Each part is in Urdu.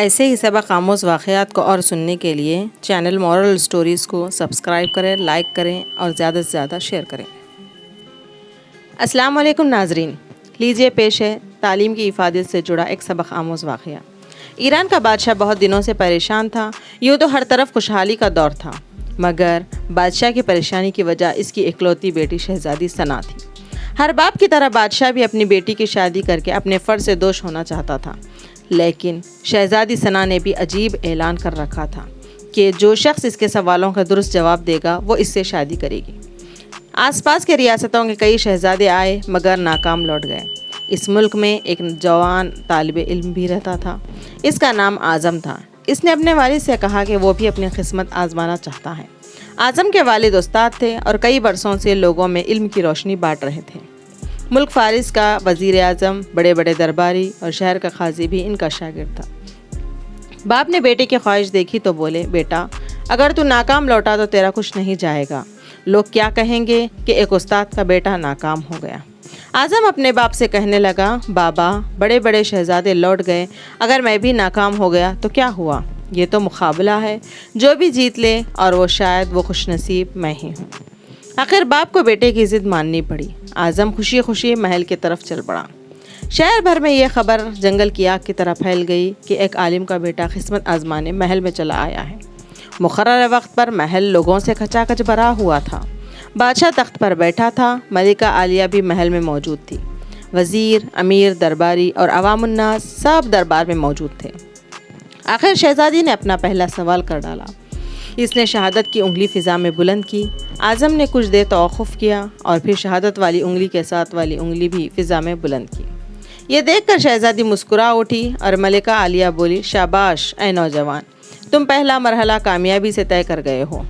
ایسے ہی سبق آموز واقعات کو اور سننے کے لیے چینل مورل سٹوریز کو سبسکرائب کریں، لائک کریں اور زیادہ سے زیادہ شیئر کریں۔ السلام علیکم ناظرین، لیجیے پیش ہے تعلیم کی افادت سے جڑا ایک سبق آموز واقعہ۔ ایران کا بادشاہ بہت دنوں سے پریشان تھا۔ یوں تو ہر طرف خوشحالی کا دور تھا، مگر بادشاہ کی پریشانی کی وجہ اس کی اکلوتی بیٹی شہزادی ثنا تھی۔ ہر باپ کی طرح بادشاہ بھی اپنی بیٹی کی شادی کر کے اپنے فرض سے دوش ہونا چاہتا تھا، لیکن شہزادی ثنا نے بھی عجیب اعلان کر رکھا تھا کہ جو شخص اس کے سوالوں کا درست جواب دے گا وہ اس سے شادی کرے گی۔ آس پاس کے ریاستوں کے کئی شہزادے آئے مگر ناکام لوٹ گئے۔ اس ملک میں ایک جوان طالب علم بھی رہتا تھا، اس کا نام اعظم تھا۔ اس نے اپنے والد سے کہا کہ وہ بھی اپنی قسمت آزمانا چاہتا ہے۔ اعظم کے والد استاد تھے اور کئی برسوں سے لوگوں میں علم کی روشنی بانٹ رہے تھے۔ ملک فارس کا وزیر اعظم، بڑے بڑے درباری اور شہر کا قاضی بھی ان کا شاگرد تھا۔ باپ نے بیٹے کی خواہش دیکھی تو بولے، بیٹا اگر تو ناکام لوٹا تو تیرا کچھ نہیں جائے گا۔ لوگ کیا کہیں گے کہ ایک استاد کا بیٹا ناکام ہو گیا۔ اعظم اپنے باپ سے کہنے لگا، بابا بڑے بڑے شہزادے لوٹ گئے، اگر میں بھی ناکام ہو گیا تو کیا ہوا؟ یہ تو مقابلہ ہے، جو بھی جیت لے اور وہ شاید وہ خوش نصیب میں ہی ہوں۔ آخر باپ کو بیٹے کی ضد ماننی پڑی۔ اعظم خوشی خوشی محل کی طرف چل پڑا۔ شہر بھر میں یہ خبر جنگل کی آگ کی طرح پھیل گئی کہ ایک عالم کا بیٹا قسمت آزمانے محل میں چلا آیا ہے۔ مقررہ وقت پر محل لوگوں سے کھچا کھچ بھرا ہوا تھا۔ بادشاہ تخت پر بیٹھا تھا، ملکہ عالیہ بھی محل میں موجود تھی۔ وزیر، امیر، درباری اور عوام الناس سب دربار میں موجود تھے۔ آخر شہزادی نے اپنا پہلا سوال کر ڈالا۔ اس نے شہادت کی انگلی فضا میں بلند کی۔ اعظم نے کچھ دیر توقف کیا اور پھر شہادت والی انگلی کے ساتھ والی انگلی بھی فضا میں بلند کی۔ یہ دیکھ کر شہزادی مسکرا اٹھی اور ملکہ عالیہ بولی، شاباش اے نوجوان، تم پہلا مرحلہ کامیابی سے طے کر گئے ہو۔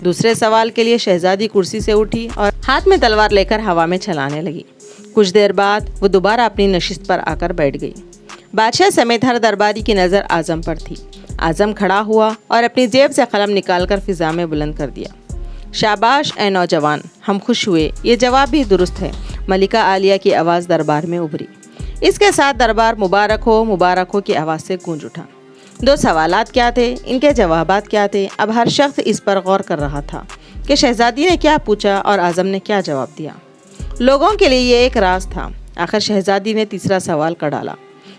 دوسرے سوال کے لیے شہزادی کرسی سے اٹھی اور ہاتھ میں تلوار لے کر ہوا میں چلانے لگی۔ کچھ دیر بعد وہ دوبارہ اپنی نشست پر آ کر بیٹھ گئی۔ بادشاہ سمیت ہر درباری کی نظر اعظم پر تھی۔ اعظم کھڑا ہوا اور اپنی جیب سے قلم نکال کر فضا میں بلند کر دیا۔ شاباش اے نوجوان، ہم خوش ہوئے، یہ جواب بھی درست ہے۔ ملکہ عالیہ کی آواز دربار میں ابھری۔ اس کے ساتھ دربار مبارک ہو کی آواز سے گونج اٹھا۔ دو سوالات کیا تھے، ان کے جوابات کیا تھے؟ اب ہر شخص اس پر غور کر رہا تھا کہ شہزادی نے کیا پوچھا اور اعظم نے کیا جواب دیا۔ لوگوں کے لیے یہ ایک راز تھا۔ آخر شہزادی نے تیسرا سوال کر ڈالا۔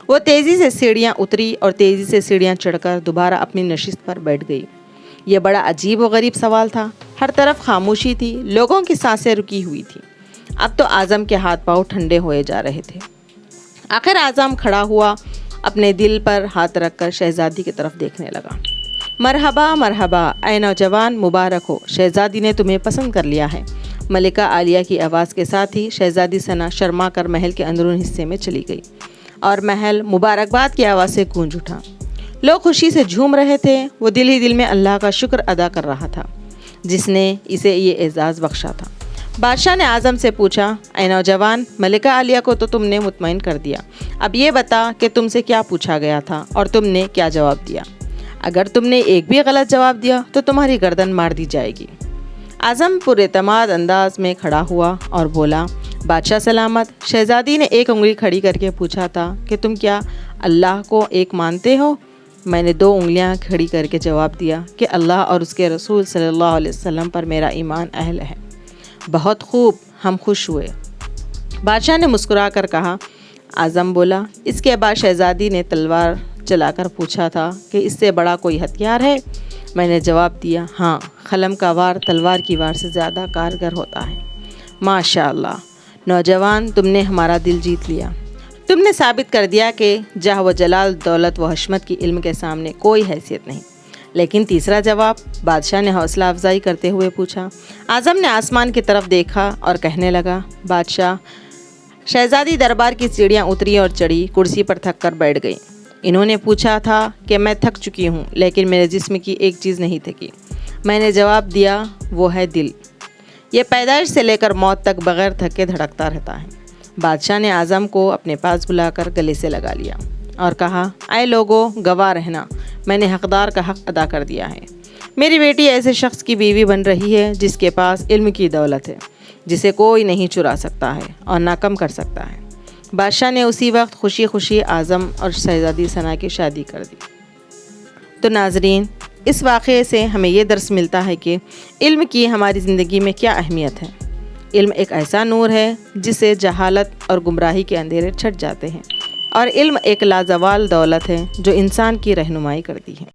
وہ تیزی سے سیڑھیاں اتری اور تیزی سے سیڑھیاں چڑھ کر دوبارہ اپنی نشست پر بیٹھ گئی۔ یہ بڑا عجیب و غریب سوال تھا۔ ہر طرف خاموشی تھی، لوگوں کی سانسیں رکی ہوئی تھی۔ اب تو اعظم کے ہاتھ پاؤں ٹھنڈے ہوئے جا رہے تھے۔ آخر اعظم کھڑا ہوا، اپنے دل پر ہاتھ رکھ کر شہزادی کی طرف دیکھنے لگا۔ مرحبا مرحبا اے نوجوان، مبارک ہو، شہزادی نے تمہیں پسند کر لیا ہے۔ ملکہ عالیہ کی آواز کے ساتھ ہی شہزادی ثنا شرما کر محل کے اندرون حصے میں چلی گئی اور محل مبارکباد کی آواز سے گونج اٹھا۔ لوگ خوشی سے جھوم رہے تھے۔ وہ دل ہی دل میں اللہ کا شکر ادا کر رہا تھا جس نے اسے یہ اعزاز بخشا تھا۔ بادشاہ نے اعظم سے پوچھا، اے نوجوان، ملکہ عالیہ کو تو تم نے مطمئن کر دیا، اب یہ بتا کہ تم سے کیا پوچھا گیا تھا اور تم نے کیا جواب دیا؟ اگر تم نے ایک بھی غلط جواب دیا تو تمہاری گردن مار دی جائے گی۔ اعظم پر اعتماد انداز میں کھڑا ہوا اور بولا، بادشاہ سلامت، شہزادی نے ایک انگلی کھڑی کر کے پوچھا تھا کہ تم کیا اللہ کو ایک مانتے ہو؟ میں نے دو انگلیاں کھڑی کر کے جواب دیا کہ اللہ اور اس کے رسول صلی اللہ علیہ وسلم پر میرا ایمان اہل ہے۔ بہت خوب، ہم خوش ہوئے۔ بادشاہ نے مسکرا کر کہا۔ اعظم بولا، اس کے بعد شہزادی نے تلوار چلا کر پوچھا تھا کہ اس سے بڑا کوئی ہتھیار ہے؟ میں نے جواب دیا، ہاں، قلم کا وار تلوار کی وار سے زیادہ کارگر ہوتا ہے۔ ماشاء اللہ، نوجوان، تم نے ہمارا دل جیت لیا۔ تم نے ثابت کر دیا کہ جاہ و جلال، دولت و حشمت کی علم کے سامنے کوئی حیثیت نہیں۔ لیکن تیسرا جواب؟ بادشاہ نے حوصلہ افزائی کرتے ہوئے پوچھا۔ اعظم نے آسمان کی طرف دیکھا اور کہنے لگا، بادشاہ، شہزادی دربار کی سیڑھیاں اتری اور چڑھی، کرسی پر تھک کر بیٹھ گئی۔ انہوں نے پوچھا تھا کہ میں تھک چکی ہوں، لیکن میرے جسم کی ایک چیز نہیں تھکی۔ میں نے جواب دیا، وہ ہے دل۔ یہ پیدائش سے لے کر موت تک بغیر تھکے دھڑکتا رہتا ہے۔ بادشاہ نے اعظم کو اپنے پاس بلا کر گلے سے لگا لیا اور کہا، اے لوگو، گواہ رہنا، میں نے حقدار کا حق ادا کر دیا ہے۔ میری بیٹی ایسے شخص کی بیوی بن رہی ہے جس کے پاس علم کی دولت ہے، جسے کوئی نہیں چرا سکتا ہے اور نہ کم کر سکتا ہے۔ بادشاہ نے اسی وقت خوشی خوشی اعظم اور شہزادی ثنا کی شادی کر دی۔ تو ناظرین، اس واقعے سے ہمیں یہ درس ملتا ہے کہ علم کی ہماری زندگی میں کیا اہمیت ہے۔ علم ایک ایسا نور ہے جس سے جہالت اور گمراہی کے اندھیرے چھٹ جاتے ہیں، اور علم ایک لازوال دولت ہے جو انسان کی رہنمائی کرتی ہے۔